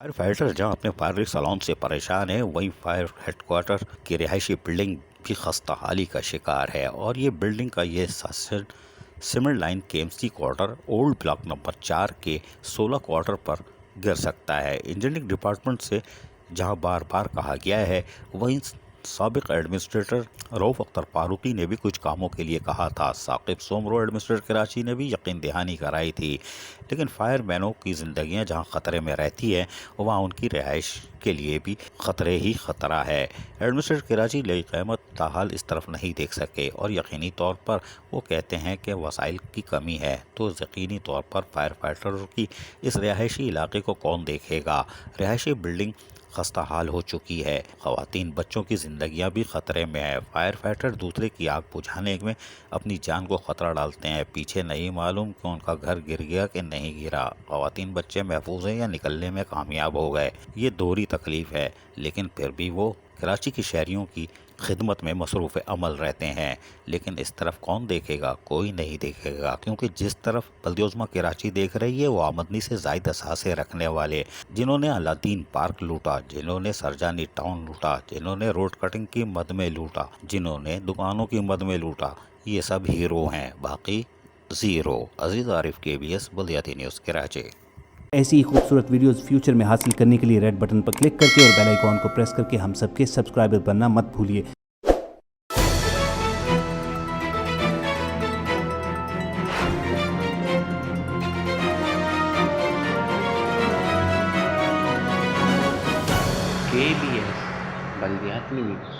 Fire fighter जहां अपने fire सलाउन से परेशान है, वहीं फायर हेडक्वार्टर की रिहायशी बिल्डिंग भी खस्ता हाली का शिकार है। और ये बिल्डिंग का ये सिमर line KMC quarter old block number 4 के 16 क्वार्टर पर गिर सकता है। इंजीनियरिंग डिपार्टमेंट से जहां बार बार कहा गया है, वहीं साबिक एडमिनिस्ट्रेटर रऊफ अख्तर फारूकी ने भी कुछ कामों के लिए कहा था। साकिब सोमरो एडमिनिस्ट्रेटर कराची ने भी यकीन दहानी कराई थी। लेकिन फायरमैनों की ज़िंदगियां जहां ख़तरे में रहती हैं, वहां उनकी रिहाइश के लिए भी ख़तरे ही ख़तरा है। एडमिनिस्ट्रेटर कराची लई क़यामत ताहाल इस तरफ नहीं देख सके और यकीनी तौर पर वो कहते हैं कि वसाइल की कमी है, तो यकीनी तौर पर फायर फाइटरों की इस रिहायशी इलाके को कौन देखेगा। रिहायशी बिल्डिंग खस्ता हाल हो चुकी है। ख़वातीन बच्चों की ज़िंदगियां भी ख़तरे में है। फायर फाइटर दूसरे की आग बुझाने में अपनी जान को ख़तरा डालते हैं। पीछे नहीं मालूम कि उनका घर गिर गया कि नहीं गिरा। ख़वातीन बच्चे महफूज हैं या निकलने में कामयाब हो गए, ये दोहरी तकलीफ़ है। लेकिन फिर भी वो कराची के शहरियों की खिदमत में मसरूफ़ अमल रहते हैं। लेकिन इस तरफ कौन देखेगा? कोई नहीं देखेगा, क्योंकि जिस तरफ बल्दियोज़मा कराची देख रही है, वो आमदनी से ज़ायद असासे रखने वाले, जिन्होंने अलादीन पार्क लूटा, जिन्होंने सरजानी टाउन लूटा, जिन्होंने रोड कटिंग की मद में लूटा, जिन्होंने दुकानों की मद में लूटा, ये सब हीरो हैं, बाकी ज़ीरो। अजीज़ आरिफ, KBS बल्दियाती न्यूज़ कराची। ऐसी ही खूबसूरत वीडियोस फ्यूचर में हासिल करने के लिए रेड बटन पर क्लिक करके और बेल आइकॉन को प्रेस करके हम सबके सब्सक्राइबर बनना मत भूलिए। KBS बल्दियाती न्यूज़।